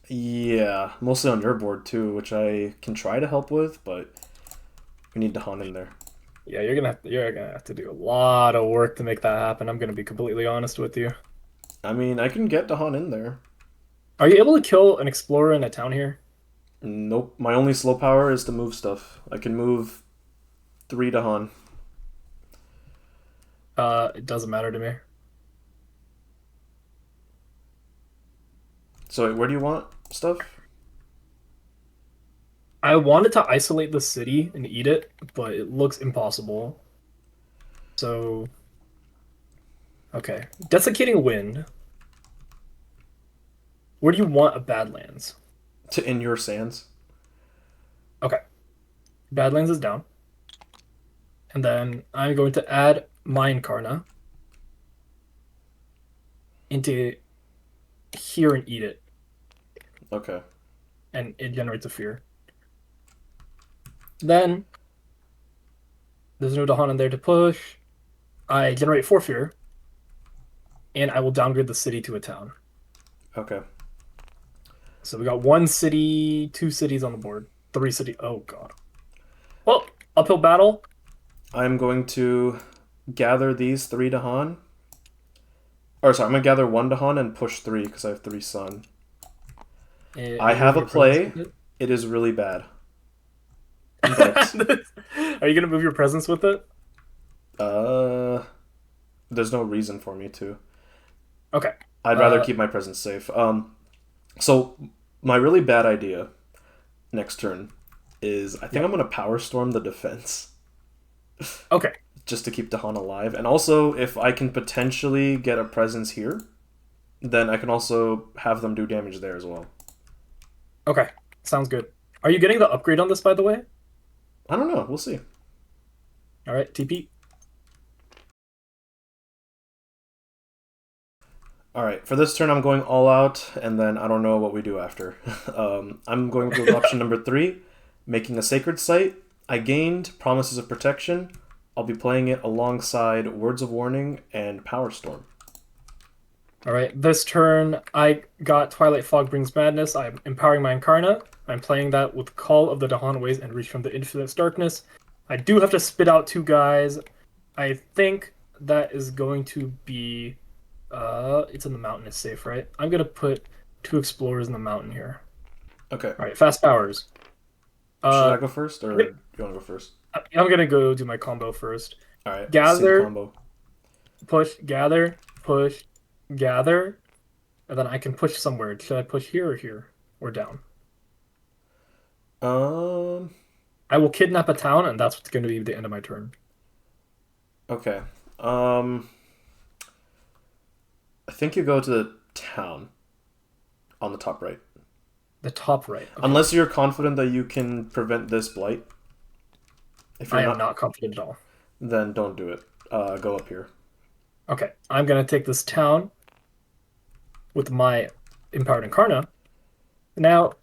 Yeah, mostly on your board too, which I can try to help with, but we need Dahan in there. Yeah, you're gonna have to do a lot of work to make that happen. I'm gonna be completely honest with you. I mean, I can get Dahan in there. Are you able to kill an explorer in a town here? Nope. My only slow power is to move stuff. I can move 3 Dahan. It doesn't matter to me. So where do you want stuff? I wanted to isolate the city and eat it, but it looks impossible. So, okay. Desiccating Wind. Where do you want a Badlands? In your sands. Okay. Badlands is down. And then I'm going to add Mine Karna into here and eat it. Okay. And it generates a fear. Then there's no Dahan in there to push. I generate 4 fear. And I will downgrade the city to a town. Okay. So we got 1 city, 2 cities on the board. 3 cities. Oh god. Well, uphill battle. I'm going to gather these 3 Dahan. Or sorry, I'm going to gather 1 Dahan and push 3 because I have 3 sun. I have a play. It is really bad. But, are you going to move your presence with it? There's no reason for me to. Okay. I'd rather keep my presence safe. So my really bad idea next turn is I think I'm going to Power Storm the defense. Okay. Just to keep Dahan alive. And also, if I can potentially get a presence here, then I can also have them do damage there as well. Okay. Sounds good. Are you getting the upgrade on this, by the way? I don't know. We'll see. All right. TP. All right. For this turn, I'm going all out, and then I don't know what we do after. I'm going to go to option number 3, making a sacred site. I gained Promises of Protection. I'll be playing it alongside Words of Warning and Power Storm. All right, this turn I got Twilight Fog Brings Madness. I'm empowering my Incarna. I'm playing that with Call of the Dahan Ways and Reach from the Infinite Darkness. I do have to spit out 2 guys. I think that is going to be it's in the mountain, it's safe, right? I'm gonna put 2 explorers in the mountain here. Okay. All right, fast powers. Should I go first, or do you want to go first? I'm gonna go do my combo first. All right. Gather, combo. push, gather, push, gather, and then I can push somewhere. Should I push here or here or down? I will kidnap a town, and that's what's going to be the end of my turn. Okay. I think you go to the town on the top right. The top right. Okay. Unless you're confident that you can prevent this blight. If I am not confident at all. Then don't do it. Go up here. Okay. I'm going to take this town with my Empowered Incarna. Now,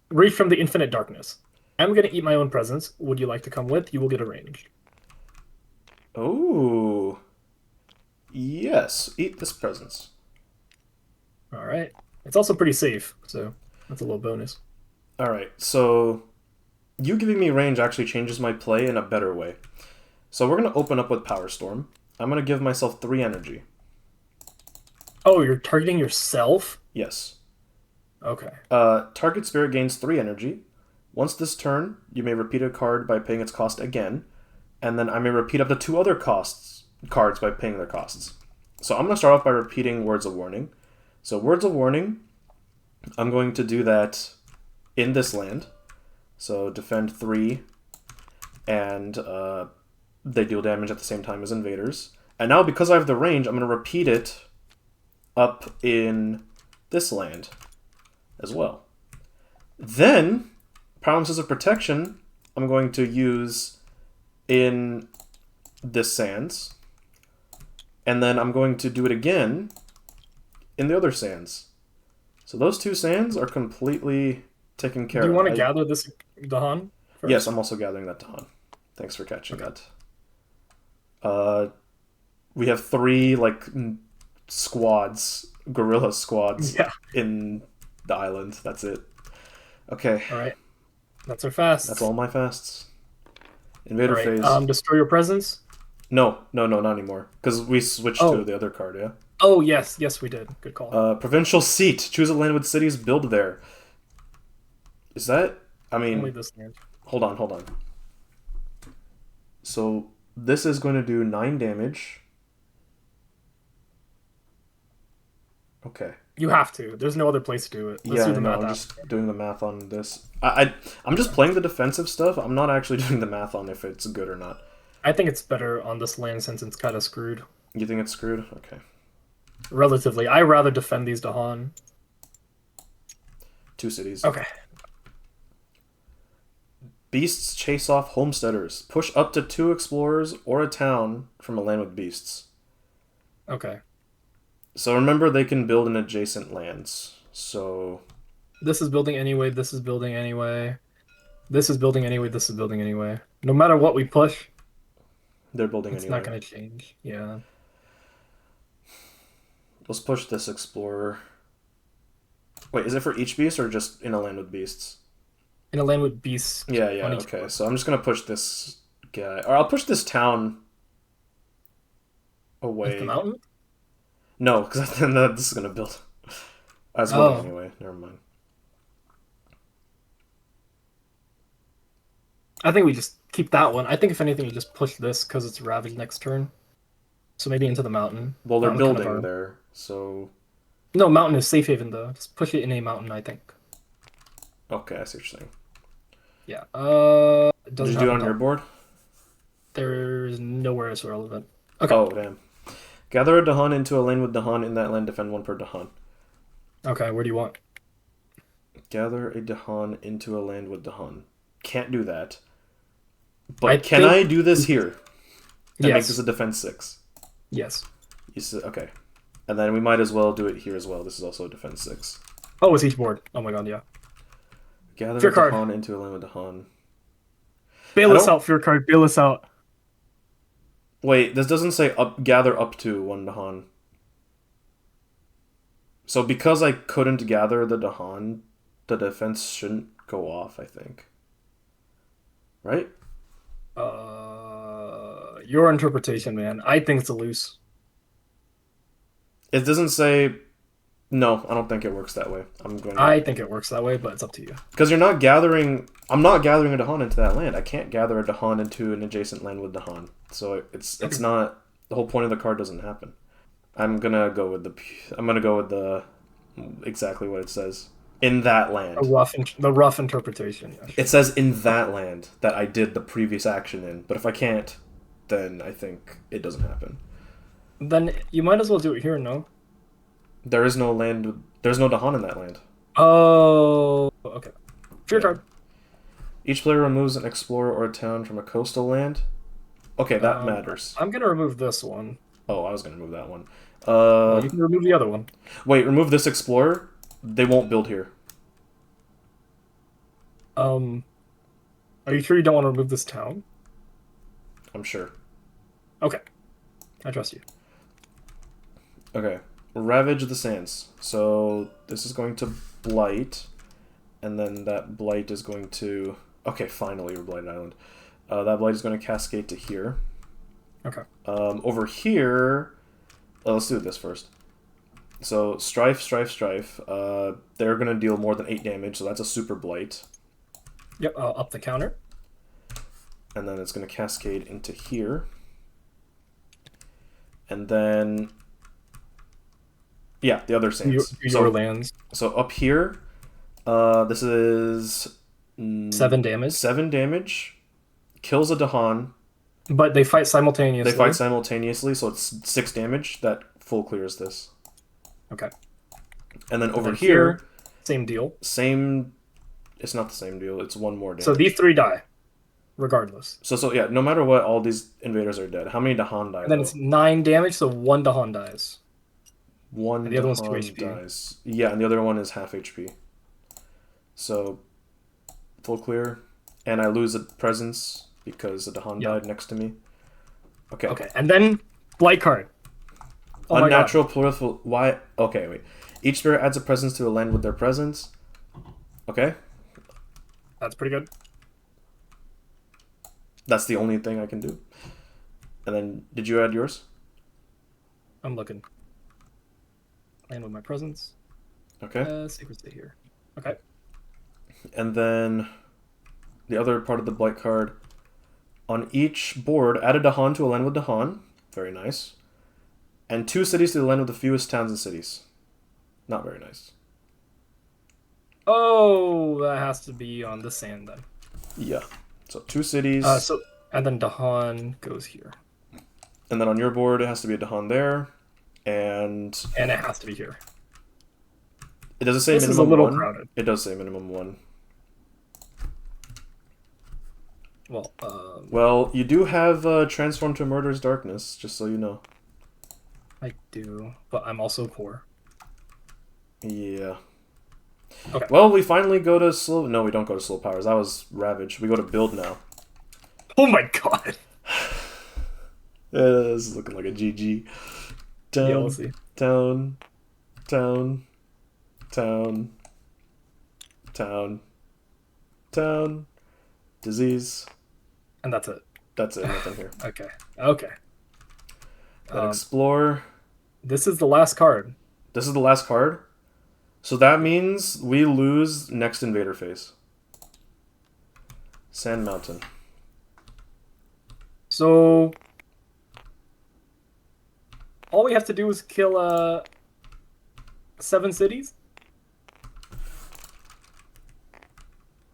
Reach from the Infinite Darkness. I'm going to eat my own presence. Would you like to come with? You will get a range. Oh. Yes. Eat this presence. All right. It's also pretty safe, so that's a little bonus. All right. So you giving me range actually changes my play in a better way. So we're going to open up with Power Storm. I'm going to give myself 3 energy. Oh, you're targeting yourself? Yes. Okay. Target spirit gains 3 energy. Once this turn, you may repeat a card by paying its cost again, and then I may repeat up to 2 other cards by paying their costs. So I'm going to start off by repeating Words of Warning. So Words of Warning, I'm going to do that in this land. So defend 3, and they deal damage at the same time as invaders. And now because I have the range, I'm going to repeat it up in this land as well. Then, Promises of Protection, I'm going to use in this sands. And then I'm going to do it again in the other sands. So those 2 sands are completely taken care of. Do you want to gather this Dahan first? Yes, I'm also gathering that Dahan. Thanks for catching that. We have 3 squads, guerrilla squads in the island. That's it. Okay. All right. That's our fast. That's all my fasts. Invader phase. Destroy your presence? No, not anymore. Because we switched to the other card, yeah? Oh, yes, we did. Good call. Provincial seat. Choose a land with cities, build there. Is that... I mean... Only this land. Hold on. So, this is going to do 9 damage. Okay. You have to. There's no other place to do it. Let's do the math. I'm just doing the math on this. I'm just playing the defensive stuff. I'm not actually doing the math on if it's good or not. I think it's better on this land since it's kind of screwed. You think it's screwed? Okay. Relatively. I rather defend these Dahan. 2 cities. Okay. Beasts chase off homesteaders. Push up to 2 explorers or a town from a land with beasts. Okay. So remember, they can build in adjacent lands. So... This is building anyway, this is building anyway. This is building anyway, this is building anyway. No matter what we push... They're building anyway. It's not going to change. Yeah. Let's push this explorer. Wait, is it for each beast or just in a land with beasts? In a land with beasts. Yeah, okay. So I'm just going to push this guy. Or I'll push this town away. With the mountain? No, because then this is going to build. I was building anyway. Never mind. I think we just keep that one. I think if anything, you just push this because it's Ravage next turn. So maybe into the mountain. Well, they're building there, so... No, mountain is safe haven, though. Just push it in a mountain, I think. Okay, I see what you're saying. Yeah. Did you do it on your board? There's nowhere it's relevant. Okay. Oh, damn. Gather a Dahan into a lane with Dahan. In that lane, defend 1 per Dahan. Okay, where do you want? Gather a Dahan into a land with Dahan. Can't do that. But can I do this here? And make this a defense 6? Yes. You said, okay. And then we might as well do it here as well. This is also a defense 6. Oh, it's each board. Oh my god, yeah. Gather a Dahan into a land with Dahan. Bail I us don't. out for your card. Bail us out. Wait, this doesn't say gather up to one Dahan. So because I couldn't gather the Dahan, the defense shouldn't go off, I think. Right? Your interpretation, man. I think it's a loose. It doesn't say. No, I don't think it works that way. I'm going to. I think it works that way, but it's up to you. Because you're not gathering. I'm not gathering a Dahan into that land. I can't gather a Dahan into an adjacent land with Dahan. So it's not. The whole point of the card doesn't happen. I'm gonna go with the. I'm gonna go with the. Exactly what it says. In that land. The rough interpretation. Yeah, sure. It says in that land that I did the previous action in. But if I can't, then I think it doesn't happen. Then you might as well do it here, no? There is no land. There's no Dahan in that land. Oh, okay. Your card. Each player removes an explorer or a town from a coastal land. Okay, that matters. I'm gonna remove this one. Oh, I was gonna remove that one. You can remove the other one. Wait, remove this explorer. They won't build here. Are you sure you don't want to remove this town? I'm sure. Okay, I trust you. Okay, Ravage the Sands. So this is going to blight, and then that blight is going to. Okay, finally, we're Blighted Island. That blight is going to cascade to here. Okay. Over here, let's do this first. So Strife, Strife, Strife. They're going to deal more than 8 damage, so that's a super blight. Yep, I'll up the counter. And then it's going to cascade into here. And then, yeah, the other sands. Your lands. So up here, this is 7 damage. 7 damage. Kills a Dahan. But they fight simultaneously. They fight simultaneously, so it's 6 damage. That full clears this. Okay. And then over here, same deal. Same. It's not the same deal. It's 1 more damage. So these 3 die, regardless. So yeah, no matter what, all these invaders are dead. How many Dahan die? And then it's 9 damage, so 1 Dahan dies. 1 and the other one's Dahan 2 HP. dies. Yeah, and the other one is half HP. So full clear, and I lose a presence because the Dahan died next to me. Okay. Okay, and then blight card. Oh Unnatural proliferal. Why? Okay, wait. Each spirit adds a presence to a land with their presence. Okay. That's pretty good. That's the only thing I can do. And then, did you add yours? I'm looking. Land with my presence. Okay. Secret stay here. Okay. And then, the other part of the blight card. On each board, add a Dahan to a land with Dahan. Very nice. And 2 cities to the land with the fewest towns and cities. Not very nice. Oh, that has to be on the sand then. Yeah. So 2 cities. And then Dahan goes here. And then on your board, it has to be a Dahan there. And it has to be here. It doesn't say this minimum is a little 1. crowded. It does say minimum 1. Well, you do have Transform to Murder's Darkness, just so you know. I do, but I'm also poor. Yeah. Okay. Well, we finally go to slow... No, we don't go to slow powers. That was Ravage. We go to build now. Oh my god! This is looking like a GG. Town, yeah, we'll see. Town. Town. Town. Town. Town. Disease. And that's it. That's it. Nothing here. Okay. Okay. Then explore. This is the last card. This is the last card? So that means we lose next invader phase. Sand Mountain. So all we have to do is kill 7 cities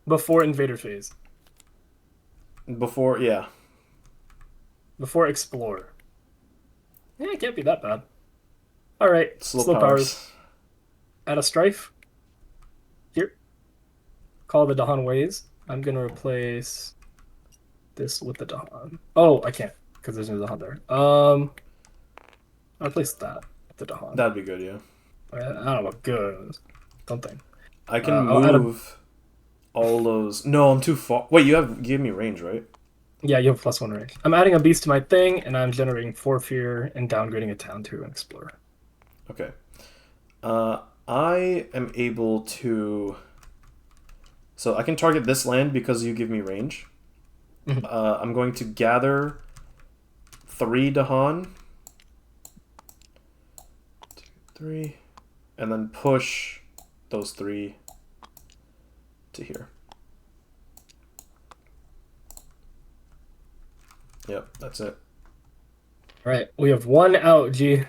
before invader phase. Before, yeah. Before explore. Yeah, it can't be that bad. All right, Slow powers. Add a strife. Here. Call the Dahan Ways. I'm gonna replace this with the Dahan. Oh, I can't because there's no Dahan there. I'll replace that with the Dahan. That'd be good, yeah. I don't know what good. Something. I can move. all those. No, I'm too far. Wait, you gave me range, right? Yeah, you have +1 range. I'm adding a beast to my thing, and I'm generating 4 fear and downgrading a town to an explorer. Okay. I am able to. So I can target this land because you give me range. Mhm. I'm going to gather 3 Dahan. 2, 3. And then push those 3 to here. Yep, that's it. All right, we have one out, G.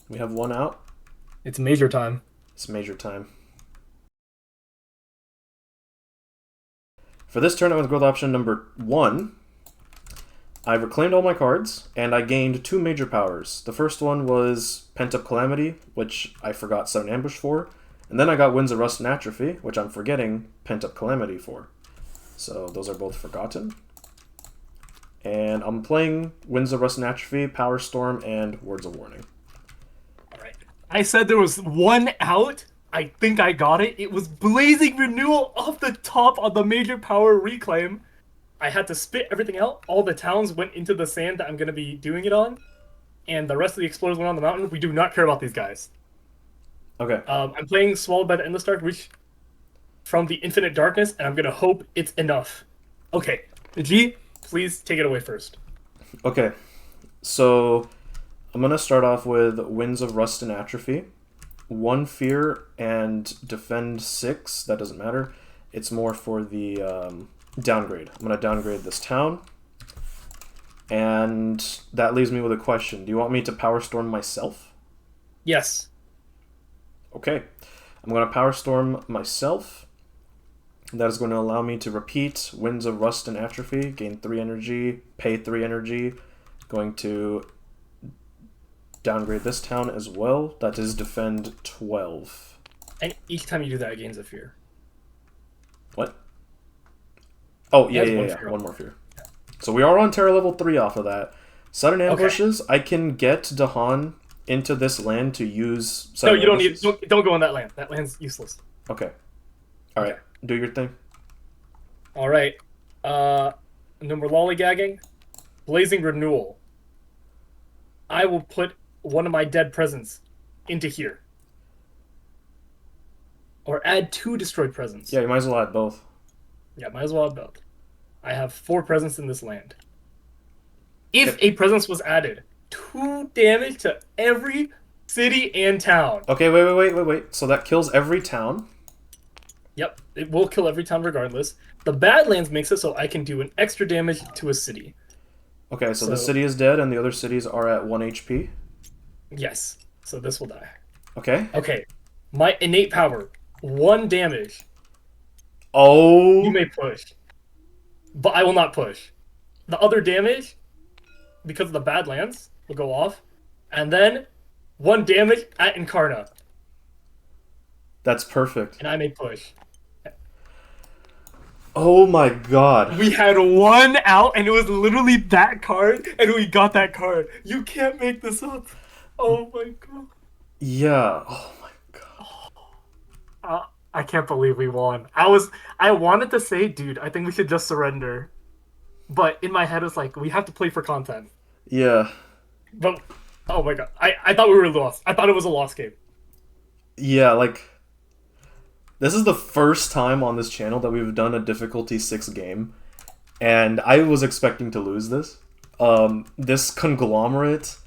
We have 1 out. It's major time. It's major time. For this turn, I went with growth option number 1. I reclaimed all my cards, and I gained 2 major powers. The first one was Pent Up Calamity, which I forgot Sudden Ambush for. And then I got Winds of Rust and Atrophy, which I'm forgetting Pent Up Calamity for. So those are both forgotten. And I'm playing Winds of Rust and Atrophy, Power Storm, and Words of Warning. All right. I said there was one out. I think I got it. It was Blazing Renewal off the top on the major power reclaim. I had to spit everything out. All the towns went into the sand that I'm going to be doing it on. And the rest of the explorers went on the mountain. We do not care about these guys. Okay. I'm playing Swallowed by the Endless Dark, Reach from the Infinite Darkness, and I'm going to hope it's enough. Okay. G, please take it away first. Okay. So I'm going to start off with Winds of Rust and Atrophy. 1 fear and defend 6. That doesn't matter. It's more for the downgrade. I'm going to downgrade this town. And that leaves me with a question. Do you want me to Power Storm myself? Yes. Okay. I'm going to Power Storm myself. That is going to allow me to repeat Winds of Rust and Atrophy, gain 3 energy, pay 3 energy. Going to downgrade this town as well. That is defend 12. And each time you do that, it gains a fear. What? Oh, It yeah, has yeah, one yeah. fear. One more fear. So we are on Terra level 3 off of that. Sudden Okay. ambushes, I can get Dahan into this land to use No, sudden you don't need. ambushes. Don't go on that land. That land's useless. Okay. Alright. Okay. Do your thing. All right. No more lollygagging. Blazing Renewal. I will put one of my dead presents into here. Or add 2 destroyed presents. Yeah, you might as well add both. Yeah, might as well have both. I have 4 presents in this land. If Okay. a presence was added, 2 damage to every city and town. Okay, wait. So that kills every town. Yep, it will kill every town regardless. The Badlands makes it so I can do an extra damage to a city. Okay, so this So- city is dead and the other cities are at 1 HP. Yes, so this will die. Okay. Okay, my innate power, 1 damage. Oh. You may push, but I will not push. The other damage, because of the Badlands, will go off, and then 1 damage at Incarna, That's perfect. and I may push. Oh my god. We had 1 out, and it was literally that card, and we got that card. You can't make this up. Oh my god. Yeah. Oh my god. I can't believe we won. I wanted to say, dude, I think we should just surrender. But in my head, it's like, we have to play for content. Yeah. But, oh my god. I thought we were lost. I thought it was a lost game. Yeah, like this is the first time on this channel that we've done a difficulty 6 game, and I was expecting to lose this. This Conglomerate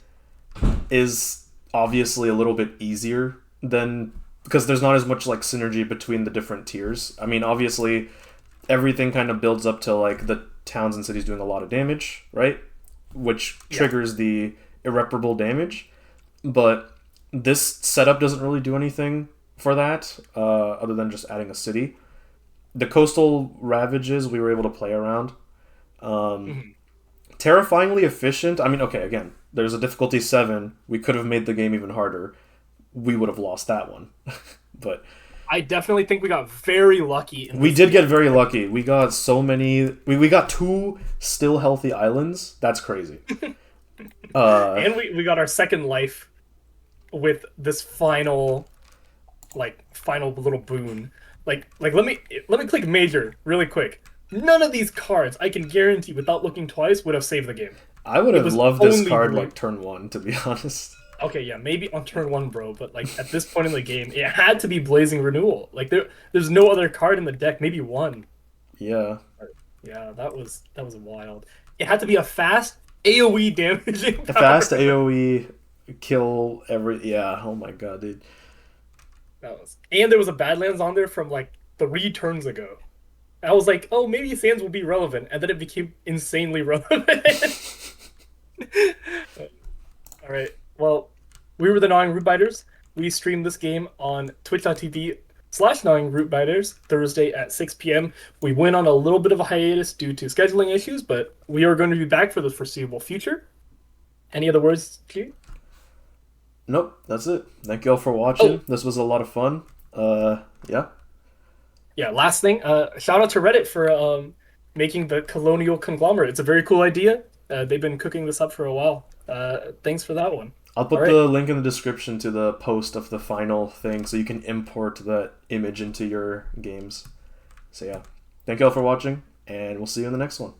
is obviously a little bit easier than because there's not as much like synergy between the different tiers. I mean, obviously everything kind of builds up to like the towns and cities doing a lot of damage, right? Which triggers the irreparable damage. But this setup doesn't really do anything for that, other than just adding a city. The coastal ravages we were able to play around. Terrifyingly efficient. I mean, okay, again, there's a difficulty 7. We could have made the game even harder. We would have lost that one. But I definitely think we got very lucky. we did get very lucky. We got so many. We got 2 still healthy islands. That's crazy. And we got our second life with this final little boon. Like let me click major really quick. None of these cards I can guarantee without looking twice would have saved the game. I would It have was loved this only card great. like turn one, to be honest. Okay, yeah, maybe on turn one, bro, but like at this point in the game, it had to be Blazing Renewal. Like there's no other card in the deck, maybe one. Yeah. Yeah, that was wild. It had to be a fast AoE damaging A power. fast AoE kill every. Yeah, oh my god, dude. And there was a Badlands on there from like 3 turns ago. I was like, oh, maybe Sands will be relevant, and then it became insanely relevant. All right. Well, we were the Gnawing Root Biters. We streamed this game on twitch.tv/Gnawing Root Biters Thursday at 6 p.m. We went on a little bit of a hiatus due to scheduling issues, but we are going to be back for the foreseeable future. Any other words, Q? Nope, that's it. Thank you all for watching. Oh. This was a lot of fun. Yeah. Yeah, last thing, shout out to Reddit for making the Colonial Conglomerate. It's a very cool idea. They've been cooking this up for a while. Thanks for that one. I'll put All right. the link in the description to the post of the final thing so you can import that image into your games. So yeah, thank you all for watching, and we'll see you in the next one.